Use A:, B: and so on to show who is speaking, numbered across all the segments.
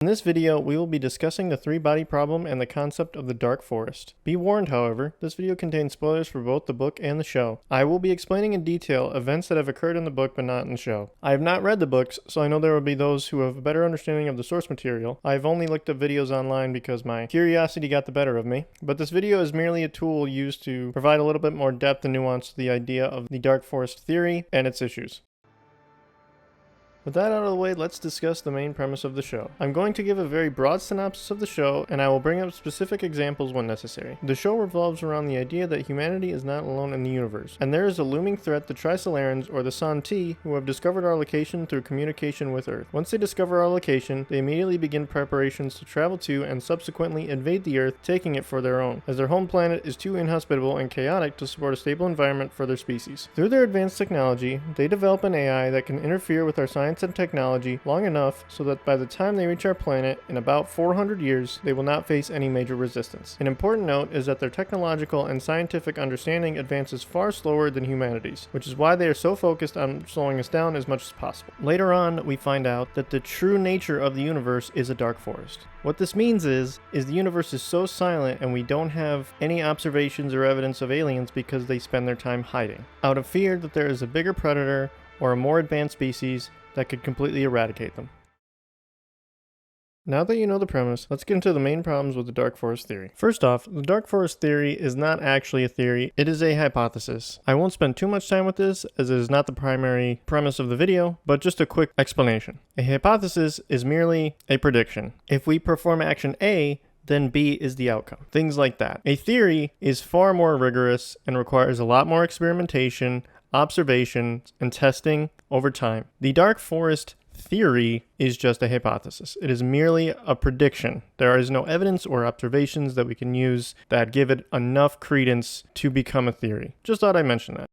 A: In this video, we will be discussing the three-body problem and the concept of the dark forest. Be warned, however, this video contains spoilers for both the book and the show. I will be explaining in detail events that have occurred in the book but not in the show. I have not read the books, so I know there will be those who have a better understanding of the source material. I have only looked at videos online because my curiosity got the better of me, but this video is merely a tool used to provide a little bit more depth and nuance to the idea of the dark forest theory and its issues. With that out of the way, let's discuss the main premise of the show. I'm going to give a very broad synopsis of the show, and I will bring up specific examples when necessary. The show revolves around the idea that humanity is not alone in the universe, and there is a looming threat to Trisolarans, or the San-T, who have discovered our location through communication with Earth. Once they discover our location, they immediately begin preparations to travel to and subsequently invade the Earth, taking it for their own, as their home planet is too inhospitable and chaotic to support a stable environment for their species. Through their advanced technology, they develop an AI that can interfere with our science and technology long enough so that by the time they reach our planet in about 400 years, they will not face any major resistance. An important note is that their technological and scientific understanding advances far slower than humanity's, which is why they are so focused on slowing us down as much as possible. Later on, we find out that the true nature of the universe is a dark forest. What this means is the universe is so silent and we don't have any observations or evidence of aliens because they spend their time hiding, out of fear that there is a bigger predator or a more advanced species that could completely eradicate them. Now that you know the premise, let's get into the main problems with the dark forest theory. First off, the dark forest theory is not actually a theory, it is a hypothesis. I won't spend too much time with this as it is not the primary premise of the video, but just a quick explanation. A hypothesis is merely a prediction. If we perform action A, then B is the outcome. Things like that. A theory is far more rigorous and requires a lot more experimentation, observation, and testing over time. The dark forest theory is just a hypothesis. It is merely a prediction. There is no evidence or observations that we can use that give it enough credence to become a theory. Just thought I'd mention that.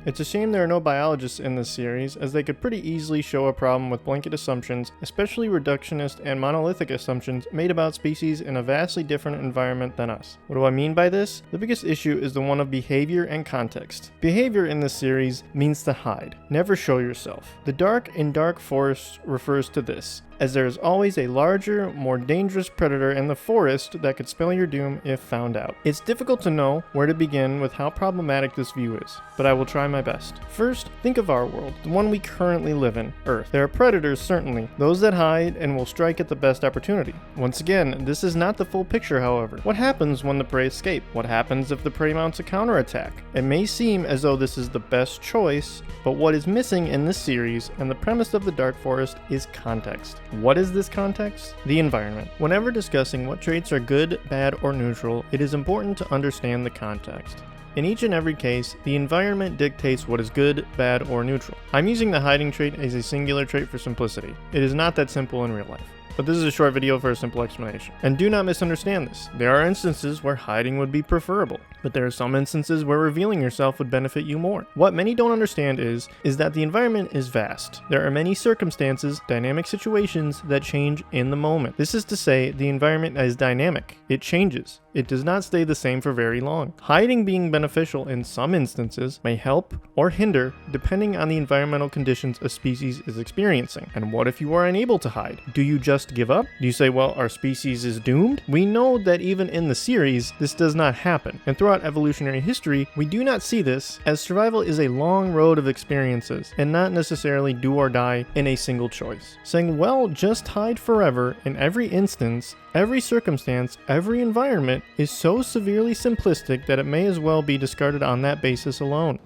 A: It's a shame there are no biologists in this series, as they could pretty easily show a problem with blanket assumptions, especially reductionist and monolithic assumptions made about species in a vastly different environment than us. What do I mean by this? The biggest issue is the one of behavior and context. Behavior in this series means to hide. Never show yourself. The dark in dark forest refers to this, as there is always a larger, more dangerous predator in the forest that could spell your doom if found out. It's difficult to know where to begin with how problematic this view is, but I will try my best. First, think of our world, the one we currently live in, Earth. There are predators, certainly, those that hide and will strike at the best opportunity. Once again, this is not the full picture, however. What happens when the prey escape? What happens if the prey mounts a counterattack? It may seem as though this is the best choice, but what is missing in this series and the premise of the dark forest is context. What is this context? The environment. Whenever discussing what traits are good, bad, or neutral, it is important to understand the context. In each and every case, the environment dictates what is good, bad, or neutral. I'm using the hiding trait as a singular trait for simplicity. It is not that simple in real life. But this is a short video for a simple explanation. And do not misunderstand this. There are instances where hiding would be preferable, but there are some instances where revealing yourself would benefit you more. What many don't understand is that the environment is vast. There are many circumstances, dynamic situations that change in the moment. This is to say, the environment is dynamic. It changes. It does not stay the same for very long. Hiding being beneficial in some instances may help or hinder depending on the environmental conditions a species is experiencing. And what if you are unable to hide? Do you just give up? Do you say, well, our species is doomed? We know that even in the series, this does not happen. And throughout evolutionary history, we do not see this, as survival is a long road of experiences and not necessarily do or die in a single choice. Saying, well, just hide forever in every instance, every circumstance, every environment is so severely simplistic that it may as well be discarded on that basis alone.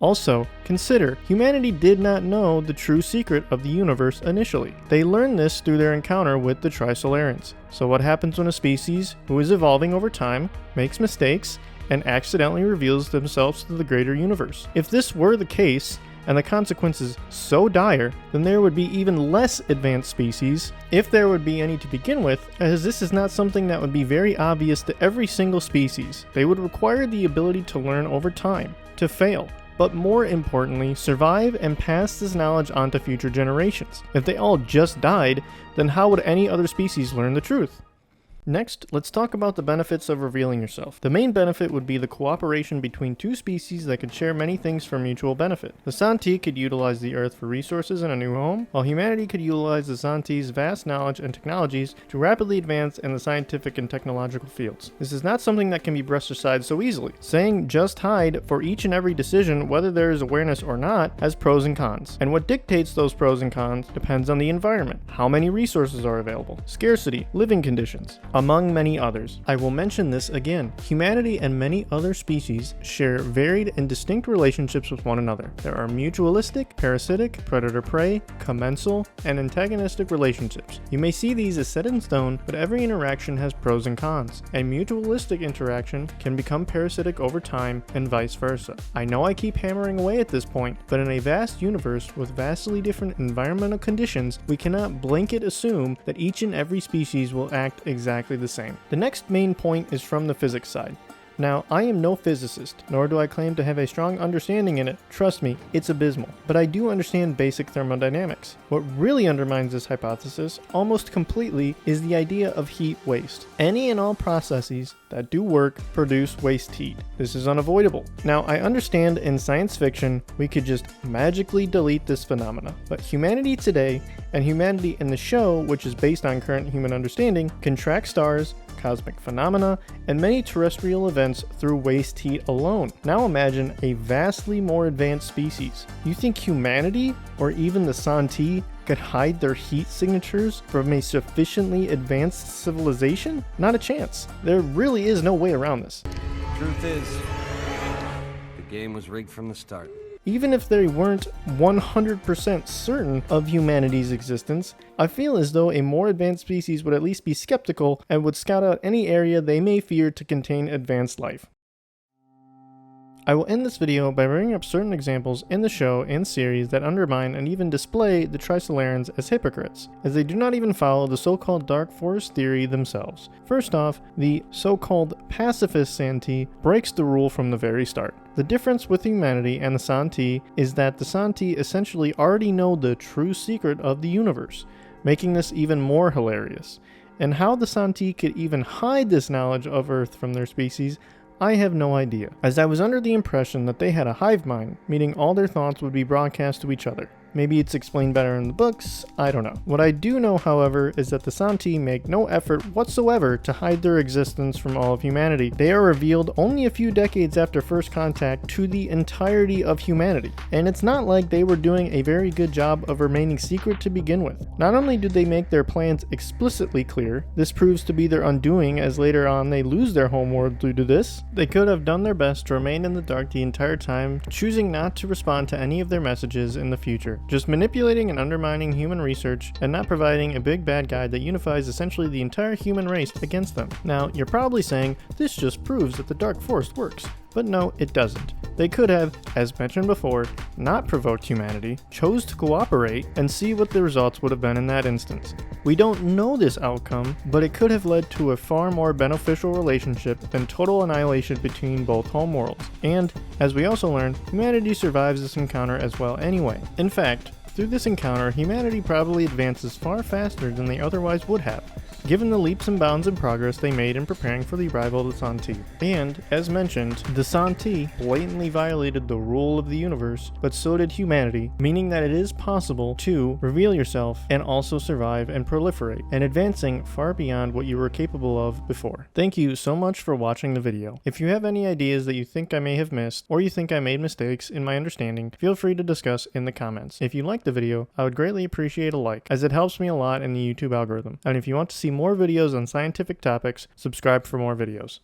A: Also, consider, humanity did not know the true secret of the universe initially. They learned this through their encounter with the Trisolarans. So what happens when a species, who is evolving over time, makes mistakes and accidentally reveals themselves to the greater universe? If this were the case, and the consequences so dire, then there would be even less advanced species, if there would be any to begin with, as this is not something that would be very obvious to every single species. They would require the ability to learn over time, to fail, but more importantly, survive and pass this knowledge on to future generations. If they all just died, then how would any other species learn the truth? Next, let's talk about the benefits of revealing yourself. The main benefit would be the cooperation between two species that could share many things for mutual benefit. The Santi could utilize the Earth for resources and a new home, while humanity could utilize the Santi's vast knowledge and technologies to rapidly advance in the scientific and technological fields. This is not something that can be brushed aside so easily. Saying just hide for each and every decision, whether there is awareness or not, has pros and cons. And what dictates those pros and cons depends on the environment, how many resources are available, scarcity, living conditions, among many others. I will mention this again. Humanity and many other species share varied and distinct relationships with one another. There are mutualistic, parasitic, predator-prey, commensal, and antagonistic relationships. You may see these as set in stone, but every interaction has pros and cons. A mutualistic interaction can become parasitic over time, and vice versa. I know I keep hammering away at this point, but in a vast universe with vastly different environmental conditions, we cannot blanket assume that each and every species will act exactly the same. The next main point is from the physics side. Now, I am no physicist, nor do I claim to have a strong understanding in it. Trust me, it's abysmal. But I do understand basic thermodynamics. What really undermines this hypothesis, almost completely, is the idea of heat waste. Any and all processes that do work produce waste heat. This is unavoidable. Now, I understand in science fiction, we could just magically delete this phenomena. But humanity today, and humanity in the show, which is based on current human understanding, can track stars, cosmic phenomena, and many terrestrial events through waste heat alone. Now imagine a vastly more advanced species. You think humanity, or even the Santi, could hide their heat signatures from a sufficiently advanced civilization? Not a chance. There really is no way around this.
B: Truth is, the game was rigged from the start.
A: Even if they weren't 100% certain of humanity's existence, I feel as though a more advanced species would at least be skeptical and would scout out any area they may fear to contain advanced life. I will end this video by bringing up certain examples in the show and series that undermine and even display the Trisolarans as hypocrites, as they do not even follow the so-called Dark Forest theory themselves. First off, the so-called pacifist Santi breaks the rule from the very start. The difference with humanity and the Santi is that the Santi essentially already know the true secret of the universe, making this even more hilarious. And how the Santi could even hide this knowledge of Earth from their species, I have no idea, as I was under the impression that they had a hive mind, meaning all their thoughts would be broadcast to each other. Maybe it's explained better in the books, I don't know. What I do know, however, is that the Santi make no effort whatsoever to hide their existence from all of humanity. They are revealed only a few decades after first contact to the entirety of humanity. And it's not like they were doing a very good job of remaining secret to begin with. Not only do they make their plans explicitly clear, this proves to be their undoing as later on they lose their homeworld due to this. They could have done their best to remain in the dark the entire time, choosing not to respond to any of their messages in the future. Just manipulating and undermining human research and not providing a big bad guy that unifies essentially the entire human race against them. Now, you're probably saying, this just proves that the Dark Forest works. But no, it doesn't. They could have, as mentioned before, not provoked humanity, chose to cooperate, and see what the results would have been in that instance. We don't know this outcome, but it could have led to a far more beneficial relationship than total annihilation between both homeworlds. And, as we also learned, humanity survives this encounter as well anyway. In fact, through this encounter, humanity probably advances far faster than they otherwise would have, given the leaps and bounds in progress they made in preparing for the arrival of the Santi. And, as mentioned, the Santi blatantly violated the rule of the universe, but so did humanity, meaning that it is possible to reveal yourself and also survive and proliferate, and advancing far beyond what you were capable of before. Thank you so much for watching the video. If you have any ideas that you think I may have missed, or you think I made mistakes in my understanding, feel free to discuss in the comments. If you like the video, I would greatly appreciate a like, as it helps me a lot in the YouTube algorithm. And if you want to see more videos on scientific topics, subscribe for more videos.